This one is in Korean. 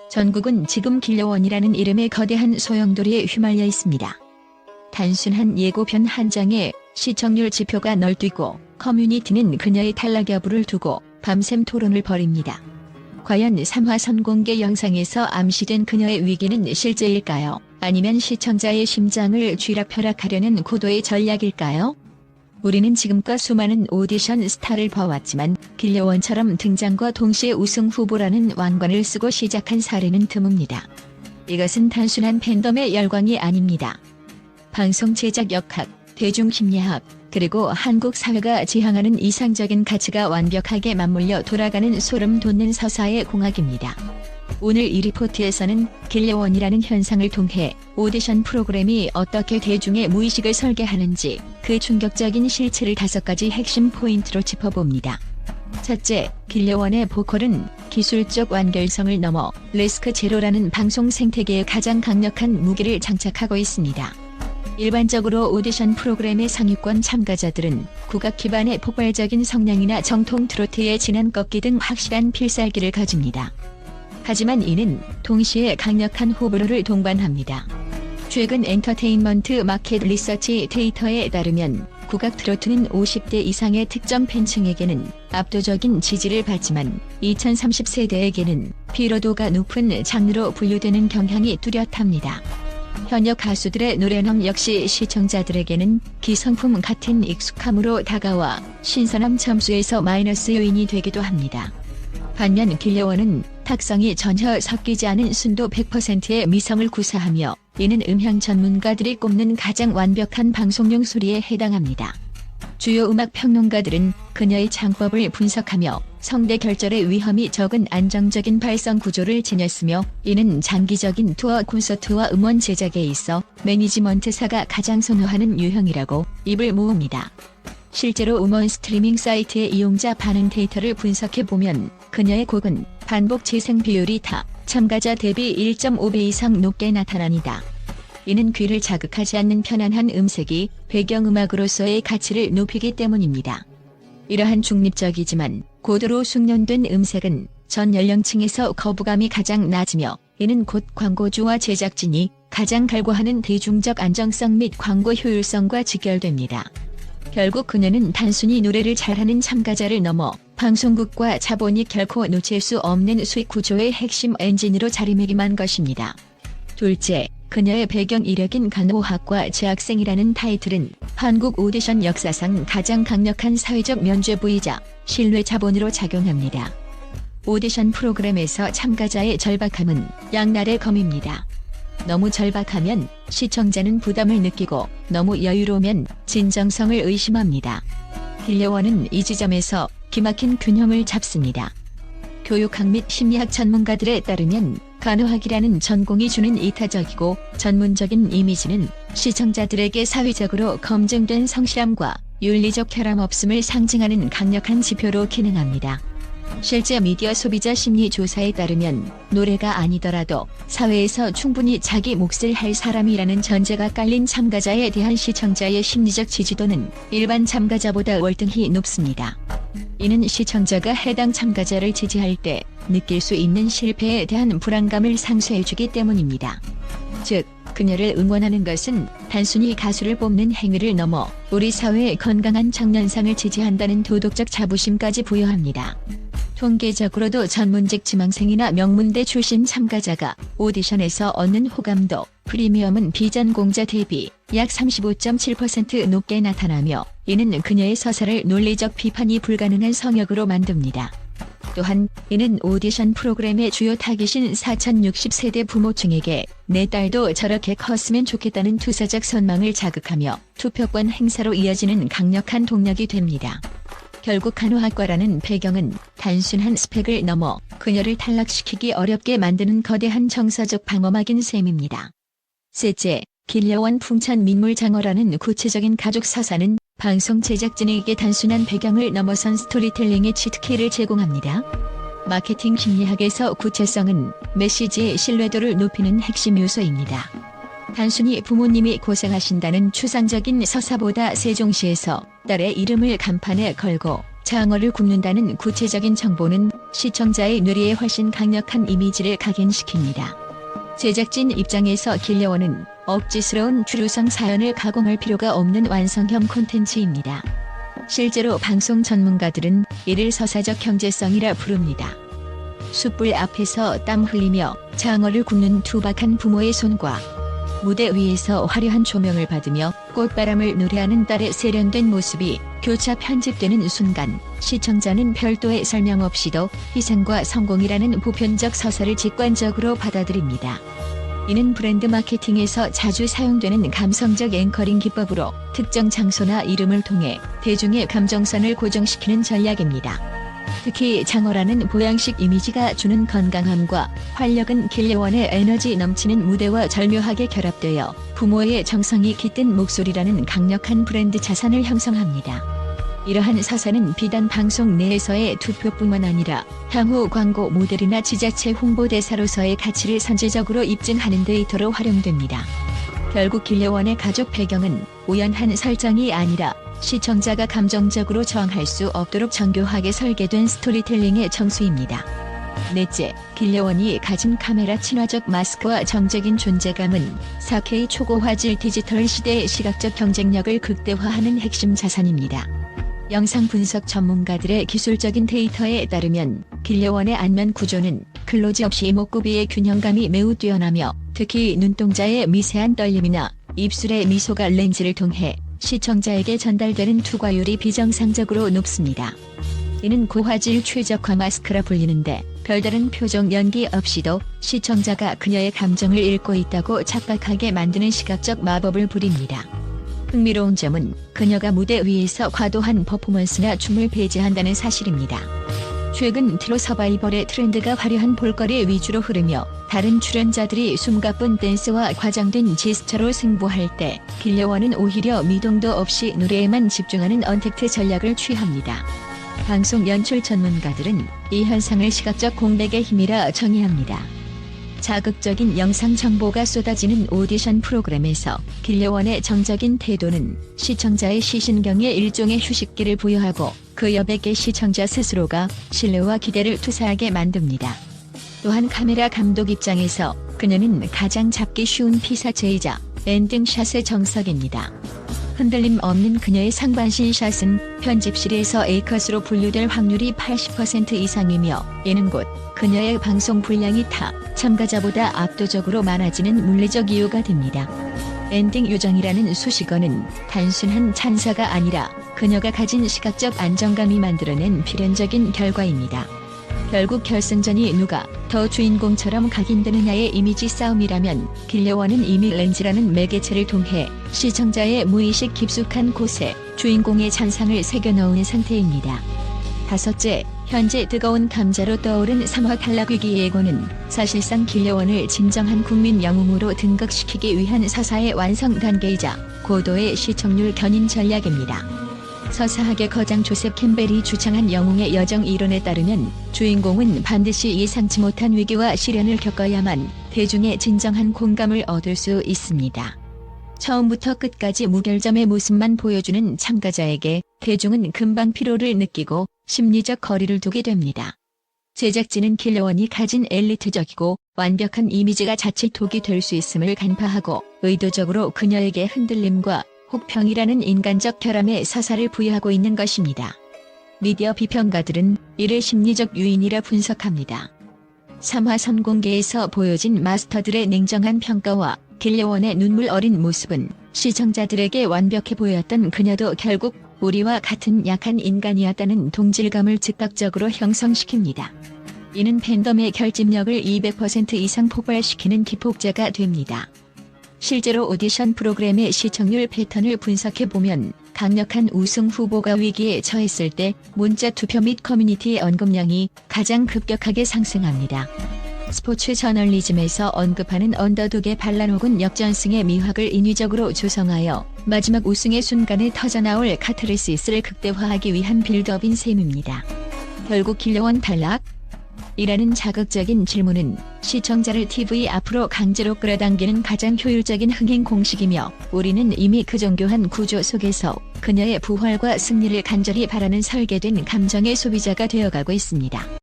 전국은 지금 길려원이라는 이름의 거대한 소용돌이에 휘말려 있습니다. 단순한 예고편 한 장에 시청률 지표가 널뛰고 커뮤니티는 그녀의 탈락 여부를 두고 밤샘 토론을 벌입니다. 과연 3화 선공개 영상에서 암시된 그녀의 위기는 실제일까요? 아니면 시청자의 심장을 쥐락펴락하려는 고도의 전략일까요? 우리는 지금껏 수많은 오디션 스타를 봐왔지만 길려원처럼 등장과 동시에 우승 후보라는 왕관을 쓰고 시작한 사례는 드뭅니다. 이것은 단순한 팬덤의 열광이 아닙니다. 방송 제작 역학, 대중심리학, 그리고 한국 사회가 지향하는 이상적인 가치가 완벽하게 맞물려 돌아가는 소름 돋는 서사의 공학입니다. 오늘 이 리포트에서는 길려원이라는 현상을 통해 오디션 프로그램이 어떻게 대중의 무의식을 설계하는지 그 충격적인 실체를 5가지 핵심 포인트로 짚어봅니다. 첫째, 길려원의 보컬은 기술적 완결성을 넘어 리스크 제로라는 방송 생태계에 가장 강력한 무기를 장착하고 있습니다. 일반적으로 오디션 프로그램의 상위권 참가자들은 국악 기반의 폭발적인 성량이나 정통 트로트의 진한 꺾기 등 확실한 필살기를 가집니다. 하지만 이는 동시에 강력한 호불호를 동반합니다. 최근 엔터테인먼트 마켓 리서치 데이터에 따르면 국악 트로트는 50대 이상의 특정 팬층에게는 압도적인 지지를 받지만 2030세대에게는 피로도가 높은 장르로 분류되는 경향이 뚜렷합니다. 현역 가수들의 노래는 역시 시청자들에게는 기성품 같은 익숙함으로 다가와 신선함 점수에서 마이너스 요인이 되기도 합니다. 반면 길려원은 탁성이 전혀 섞이지 않은 순도 100%의 미성을 구사하며 이는 음향 전문가들이 꼽는 가장 완벽한 방송용 소리에 해당합니다. 주요 음악 평론가들은 그녀의 창법을 분석하며 성대 결절의 위험이 적은 안정적인 발성 구조를 지녔으며 이는 장기적인 투어 콘서트와 음원 제작에 있어 매니지먼트사가 가장 선호하는 유형이라고 입을 모읍니다. 실제로 음원 스트리밍 사이트의 이용자 반응 데이터를 분석해보면 그녀의 곡은 반복 재생 비율이 타 참가자 대비 1.5배 이상 높게 나타납니다. 이는 귀를 자극하지 않는 편안한 음색이 배경음악으로서의 가치를 높이기 때문입니다. 이러한 중립적이지만 고도로 숙련된 음색은 전 연령층에서 거부감이 가장 낮으며 이는 곧 광고주와 제작진이 가장 갈구하는 대중적 안정성 및 광고 효율성과 직결됩니다. 결국 그녀는 단순히 노래를 잘하는 참가자를 넘어 방송국과 자본이 결코 놓칠 수 없는 수익 구조의 핵심 엔진으로 자리매김한 것입니다. 둘째, 그녀의 배경 이력인 간호학과 재학생이라는 타이틀은 한국 오디션 역사상 가장 강력한 사회적 면죄부이자 신뢰 자본으로 작용합니다. 오디션 프로그램에서 참가자의 절박함은 양날의 검입니다. 너무 절박하면 시청자는 부담을 느끼고 너무 여유로우면 진정성을 의심합니다. 길려원은 이 지점에서 기막힌 균형을 잡습니다. 교육학 및 심리학 전문가들에 따르면 간호학이라는 전공이 주는 이타적이고 전문적인 이미지는 시청자들에게 사회적으로 검증된 성실함과 윤리적 결함 없음을 상징하는 강력한 지표로 기능합니다. 실제 미디어 소비자 심리 조사에 따르면 노래가 아니더라도 사회에서 충분히 자기 몫을 할 사람이라는 전제가 깔린 참가자에 대한 시청자의 심리적 지지도는 일반 참가자보다 월등히 높습니다. 이는 시청자가 해당 참가자를 지지할 때 느낄 수 있는 실패에 대한 불안감을 상쇄해주기 때문입니다. 즉, 그녀를 응원하는 것은 단순히 가수를 뽑는 행위를 넘어 우리 사회의 건강한 청년상을 지지한다는 도덕적 자부심까지 부여합니다. 통계적으로도 전문직 지망생이나 명문대 출신 참가자가 오디션에서 얻는 호감도, 프리미엄은 비전공자 대비 약 35.7% 높게 나타나며 이는 그녀의 서사를 논리적 비판이 불가능한 성역으로 만듭니다. 또한 이는 오디션 프로그램의 주요 타깃인 4060세대 부모층에게 내 딸도 저렇게 컸으면 좋겠다는 투사적 선망을 자극하며 투표권 행사로 이어지는 강력한 동력이 됩니다. 결국 간호학과라는 배경은 단순한 스펙을 넘어 그녀를 탈락시키기 어렵게 만드는 거대한 정서적 방어막인 셈입니다. 셋째, 길려원 풍천 민물장어라는 구체적인 가족 서사는 방송 제작진에게 단순한 배경을 넘어선 스토리텔링의 치트키를 제공합니다. 마케팅 심리학에서 구체성은 메시지의 신뢰도를 높이는 핵심 요소입니다. 단순히 부모님이 고생하신다는 추상적인 서사보다 세종시에서 딸의 이름을 간판에 걸고 장어를 굽는다는 구체적인 정보는 시청자의 뇌리에 훨씬 강력한 이미지를 각인시킵니다. 제작진 입장에서 길려원은 억지스러운 주류성 사연을 가공할 필요가 없는 완성형 콘텐츠입니다. 실제로 방송 전문가들은 이를 서사적 경제성이라 부릅니다. 숯불 앞에서 땀 흘리며 장어를 굽는 투박한 부모의 손과 무대 위에서 화려한 조명을 받으며 꽃바람을 노래하는 딸의 세련된 모습이 교차 편집되는 순간 시청자는 별도의 설명 없이도 희생과 성공이라는 보편적 서사를 직관적으로 받아들입니다. 이는 브랜드 마케팅에서 자주 사용되는 감성적 앵커링 기법으로 특정 장소나 이름을 통해 대중의 감정선을 고정시키는 전략입니다. 특히 장어라는 보양식 이미지가 주는 건강함과 활력은 길려원의 에너지 넘치는 무대와 절묘하게 결합되어 부모의 정성이 깃든 목소리라는 강력한 브랜드 자산을 형성합니다. 이러한 서사는 비단 방송 내에서의 투표뿐만 아니라 향후 광고 모델이나 지자체 홍보대사로서의 가치를 선제적으로 입증하는 데이터로 활용됩니다. 결국 길려원의 가족 배경은 우연한 설정이 아니라 시청자가 감정적으로 저항할 수 없도록 정교하게 설계된 스토리텔링의 정수입니다. 넷째, 길려원이 가진 카메라 친화적 마스크와 정적인 존재감은 4K 초고화질 디지털 시대의 시각적 경쟁력을 극대화하는 핵심 자산입니다. 영상 분석 전문가들의 기술적인 데이터에 따르면 길려원의 안면 구조는 클로즈업 시 이목구비의 균형감이 매우 뛰어나며 특히 눈동자의 미세한 떨림이나 입술의 미소가 렌즈를 통해 시청자에게 전달되는 투과율이 비정상적으로 높습니다. 이는 고화질 최적화 마스크라 불리는데 별다른 표정 연기 없이도 시청자가 그녀의 감정을 읽고 있다고 착각하게 만드는 시각적 마법을 부립니다. 흥미로운 점은 그녀가 무대 위에서 과도한 퍼포먼스나 춤을 배제한다는 사실입니다. 최근 트로 서바이벌의 트렌드가 화려한 볼거리 위주로 흐르며 다른 출연자들이 숨가쁜 댄스와 과장된 제스처로 승부할 때 길려원은 오히려 미동도 없이 노래에만 집중하는 언택트 전략을 취합니다. 방송 연출 전문가들은 이 현상을 시각적 공백의 힘이라 정의합니다. 자극적인 영상 정보가 쏟아지는 오디션 프로그램에서 길려원의 정적인 태도는 시청자의 시신경에 일종의 휴식기를 부여하고 그 여백의 시청자 스스로가 신뢰와 기대를 투사하게 만듭니다. 또한 카메라 감독 입장에서 그녀는 가장 잡기 쉬운 피사체이자 엔딩샷의 정석입니다. 흔들림 없는 그녀의 상반신 샷은 편집실에서 A컷으로 분류될 확률이 80% 이상이며 이는 곧 그녀의 방송 분량이 타 참가자보다 압도적으로 많아지는 물리적 이유가 됩니다. 엔딩 요정이라는 수식어는 단순한 찬사가 아니라 그녀가 가진 시각적 안정감이 만들어낸 필연적인 결과입니다. 결국 결승전이 누가 더 주인공처럼 각인되느냐의 이미지 싸움이라면 길려원은 이미 렌즈라는 매개체를 통해 시청자의 무의식 깊숙한 곳에 주인공의 잔상을 새겨넣은 상태입니다. 다섯째, 현재 뜨거운 감자로 떠오른 3화 탈락 위기 예고는 사실상 길려원을 진정한 국민 영웅으로 등극시키기 위한 서사의 완성 단계이자 고도의 시청률 견인 전략입니다. 서사학의 거장 조셉 캠벨이 주창한 영웅의 여정 이론에 따르면 주인공은 반드시 예상치 못한 위기와 시련을 겪어야만 대중의 진정한 공감을 얻을 수 있습니다. 처음부터 끝까지 무결점의 모습만 보여주는 참가자에게 대중은 금방 피로를 느끼고 심리적 거리를 두게 됩니다. 제작진은 길려원이 가진 엘리트적이고 완벽한 이미지가 자칫 독이 될 수 있음을 간파하고 의도적으로 그녀에게 흔들림과 혹평이라는 인간적 결함의 서사를 부여하고 있는 것입니다. 미디어 비평가들은 이를 심리적 유인이라 분석합니다. 3화 선공개에서 보여진 마스터들의 냉정한 평가와 길려원의 눈물 어린 모습은 시청자들에게 완벽해 보였던 그녀도 결국 우리와 같은 약한 인간이었다는 동질감을 즉각적으로 형성시킵니다. 이는 팬덤의 결집력을 200% 이상 폭발시키는 기폭제가 됩니다. 실제로 오디션 프로그램의 시청률 패턴을 분석해보면 강력한 우승 후보가 위기에 처했을 때 문자 투표 및 커뮤니티 언급량이 가장 급격하게 상승합니다. 스포츠 저널리즘에서 언급하는 언더독의 반란 혹은 역전승의 미학을 인위적으로 조성하여 마지막 우승의 순간에 터져나올 카타르시스를 극대화하기 위한 빌드업인 셈입니다. 결국 길려원 탈락? 이라는 자극적인 질문은 시청자를 TV 앞으로 강제로 끌어당기는 가장 효율적인 흥행 공식이며 우리는 이미 그 정교한 구조 속에서 그녀의 부활과 승리를 간절히 바라는 설계된 감정의 소비자가 되어가고 있습니다.